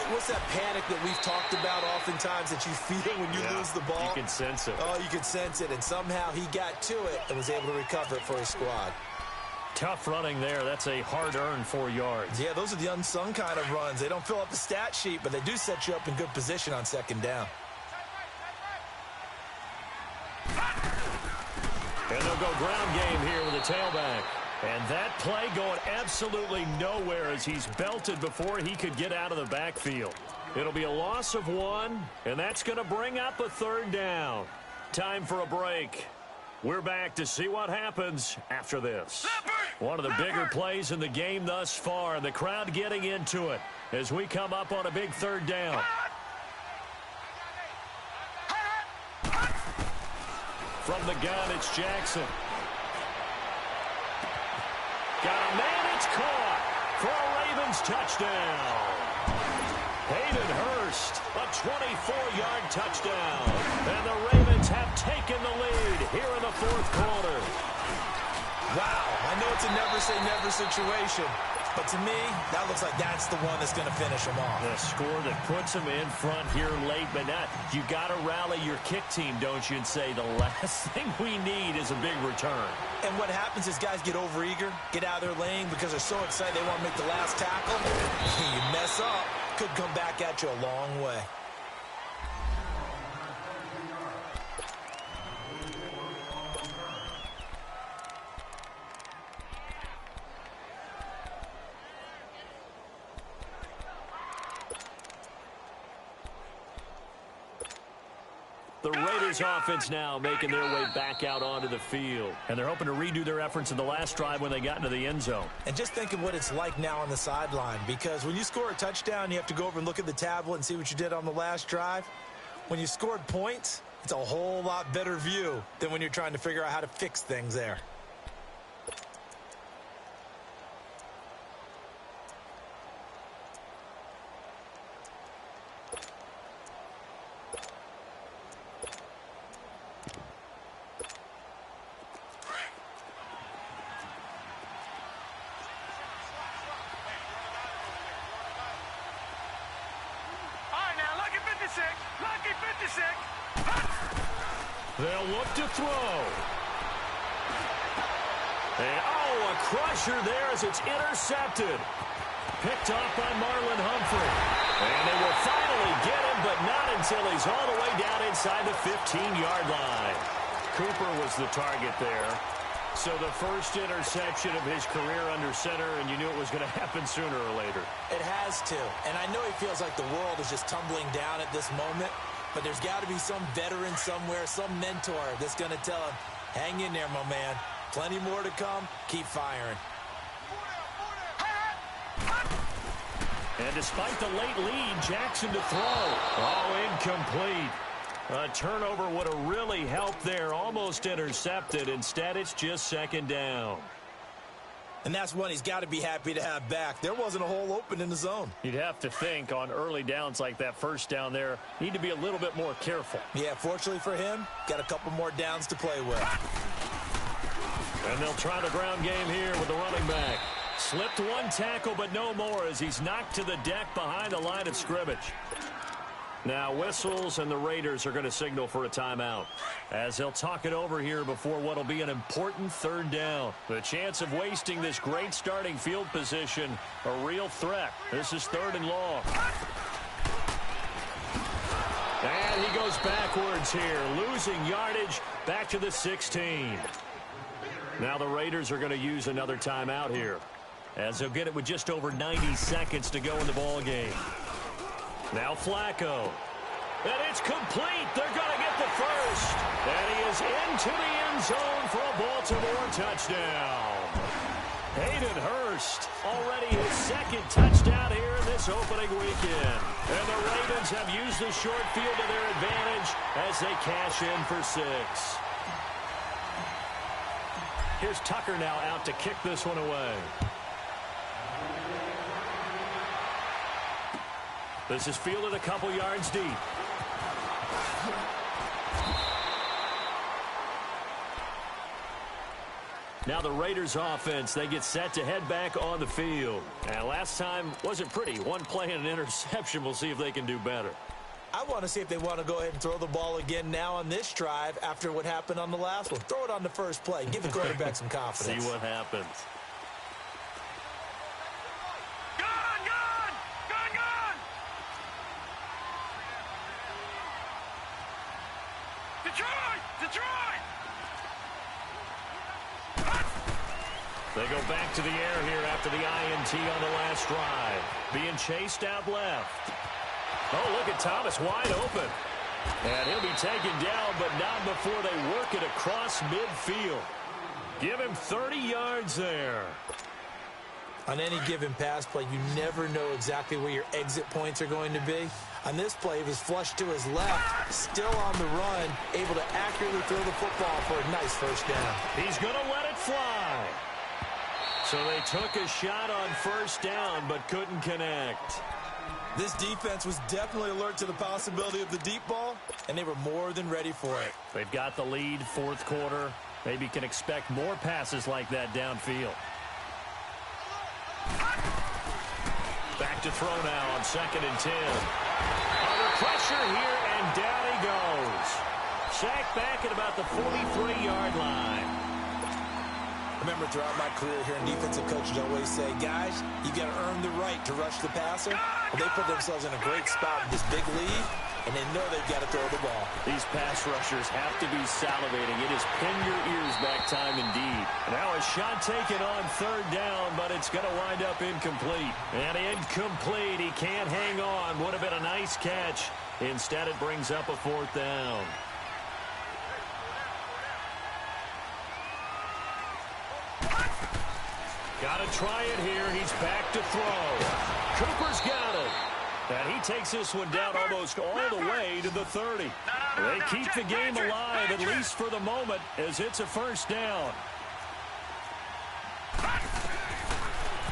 What's that panic that we've talked about oftentimes that you feel when you lose the ball? You can sense it. Oh, you can sense it, and somehow he got to it and was able to recover it for his squad. Tough running there. That's a hard-earned 4 yards. Yeah, those are the unsung kind of runs. They don't fill up the stat sheet, but they do set you up in good position on second down. And they'll go ground game here with a tailback. And that play going absolutely nowhere as he's belted before he could get out of the backfield. It'll be a loss of 1, and that's going to bring up a 3rd down. Time for a break. We're back to see what happens after this. One of the bigger plays in the game thus far, and the crowd getting into it as we come up on a big 3rd down. From the gun, it's Jackson. Got a man, it's caught for a Ravens touchdown. Hayden Hurst, a 24-yard touchdown. And the Ravens have taken the lead here in the 4th quarter. Wow, I know it's a never-say-never situation, but to me, that looks like that's the one that's going to finish them off. The score that puts them in front here late, but not. You got to rally your kick team, don't you, and say the last thing we need is a big return. And what happens is guys get overeager, get out of their lane because they're so excited they want to make the last tackle. You mess up, could come back at you a long way. The Raiders offense now making their way back out onto the field. And they're hoping to redo their efforts in the last drive when they got into the end zone. And just think of what it's like now on the sideline, because when you score a touchdown, you have to go over and look at the tablet and see what you did on the last drive. When you scored points, it's a whole lot better view than when you're trying to figure out how to fix things there. Lucky 56. They'll look to throw. And, oh, a crusher there as it's intercepted. Picked off by Marlon Humphrey. And they will finally get him, but not until he's all the way down inside the 15-yard line. Cooper was the target there. So the first interception of his career under center, and you knew it was going to happen sooner or later. It has to. And I know he feels like the world is just tumbling down at this moment, but there's got to be some veteran somewhere, some mentor that's going to tell him, hang in there, my man. Plenty more to come. Keep firing. And despite the late lead, Jackson to throw. Oh, incomplete. A turnover would have really helped there. Almost intercepted. Instead, it's just second down. And that's one he's got to be happy to have back. There wasn't a hole open in the zone. You'd have to think on early downs like that first down there, need to be a little bit more careful. Yeah, fortunately for him, got a couple more downs to play with. And they'll try the ground game here with the running back. Slipped one tackle, but no more as he's knocked to the deck behind the line of scrimmage. Now whistles, and the Raiders are going to signal for a timeout as they'll talk it over here before what will be an important third down. The chance of wasting this great starting field position, a real threat. This is 3rd and long. And he goes backwards here, losing yardage back to the 16. Now the Raiders are going to use another timeout here as they'll get it with just over 90 seconds to go in the ball game. Now Flacco. And it's complete. They're going to get the first. And he is into the end zone for a Baltimore touchdown. Hayden Hurst already his 2nd touchdown here in this opening weekend. And the Ravens have used the short field to their advantage as they cash in for 6. Here's Tucker now out to kick this one away. This is fielded a couple yards deep. Now the Raiders offense, they get set to head back on the field. And last time wasn't pretty. One play and an interception. We'll see if they can do better. I want to see if they want to go ahead and throw the ball again now on this drive after what happened on the last one. Throw it on the first play. Give the quarterback some confidence. See what happens. Detroit! They go back to the air here after the INT on the last drive. Being chased out left. Oh, look at Thomas wide open. And he'll be taken down, but not before they work it across midfield. Give him 30 yards there. On any given pass play, you never know exactly where your exit points are going to be. On this play, he was flushed to his left, still on the run, able to accurately throw the football for a nice first down. He's going to let it fly. So they took a shot on first down, but couldn't connect. This defense was definitely alert to the possibility of the deep ball, and they were more than ready for it. They've got the lead, 4th quarter. Maybe can expect more passes like that downfield. Back to throw now on 2nd and 10. Under pressure here, and down he goes. Sacked back at about the 43-yard line. Remember, throughout my career here in defensive coaches always say, guys, you got to earn the right to rush the passer. Well, they put themselves in a great spot with this big lead, and they know they've got to throw the ball. These pass rushers have to be salivating. It is pin your ears back time indeed. Now a shot taken on 3rd down, but it's going to wind up incomplete. And incomplete. He can't hang on. Would have been a nice catch. Instead, it brings up a 4th down. Got to try it here. He's back to throw. Cooper's got it. And he takes this one down almost all the way to the 30. They keep the game alive, at least for the moment, as it's a first down.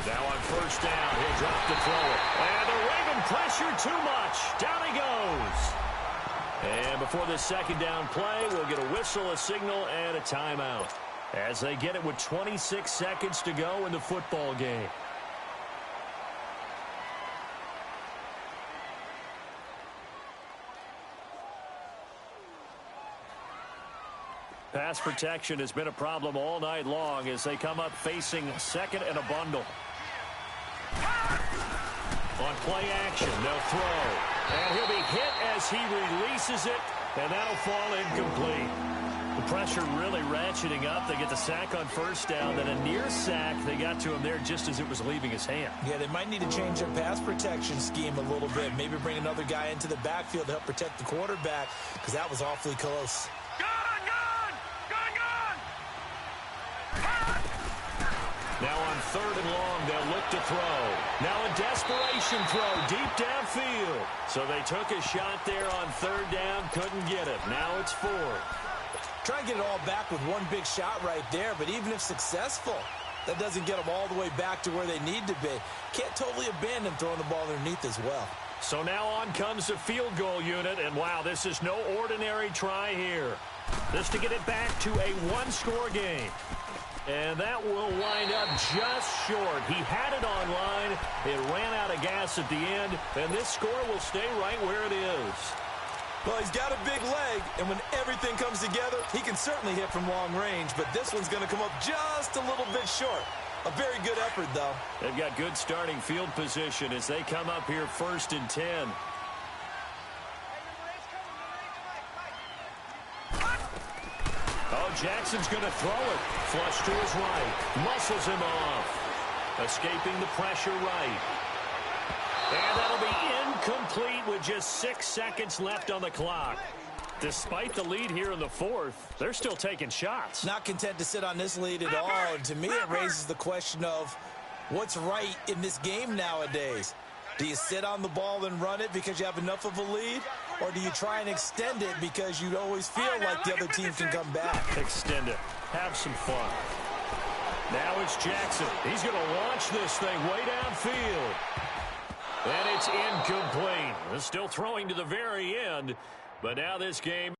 Now on first down, he'll drop to throw it. And the Raven pressure too much. Down he goes. And before this 2nd down play, we'll get a whistle, a signal, and a timeout as they get it with 26 seconds to go in the football game. Pass protection has been a problem all night long as they come up facing 2nd and a bundle. On play action, they'll throw. And he'll be hit as he releases it, and that'll fall incomplete. The pressure really ratcheting up. They get the sack on first down, then a near sack. They got to him there just as it was leaving his hand. Yeah, they might need to change their pass protection scheme a little bit. Maybe bring another guy into the backfield to help protect the quarterback, because that was awfully close. Now on 3rd and long, they'll look to throw. Now a desperation throw deep downfield. So they took a shot there on 3rd down, couldn't get it. Now it's 4th. Try and get it all back with one big shot right there, but even if successful, that doesn't get them all the way back to where they need to be. Can't totally abandon throwing the ball underneath as well. So now on comes the field goal unit, and wow, this is no ordinary try here. This to get it back to a one-score game. And that will wind up just short. He had it on line. It ran out of gas at the end, and this score will stay right where it is. Well, he's got a big leg, and when everything comes together, he can certainly hit from long range, but this one's going to come up just a little bit short. A very good effort, though. They've got good starting field position as they come up here 1st and 10. Oh, Jackson's going to throw it. Flush to his right. Muscles him off. Escaping the pressure right. And that'll be incomplete with just 6 seconds left on the clock. Despite the lead here in the 4th, they're still taking shots. Not content to sit on this lead at all. And to me, it raises the question of what's right in this game nowadays. Do you sit on the ball and run it because you have enough of a lead? Or do you try and extend it because you always feel like the other team can come back? Extend it. Have some fun. Now it's Jackson. He's going to launch this thing way downfield. And it's incomplete. They're still throwing to the very end. But now this game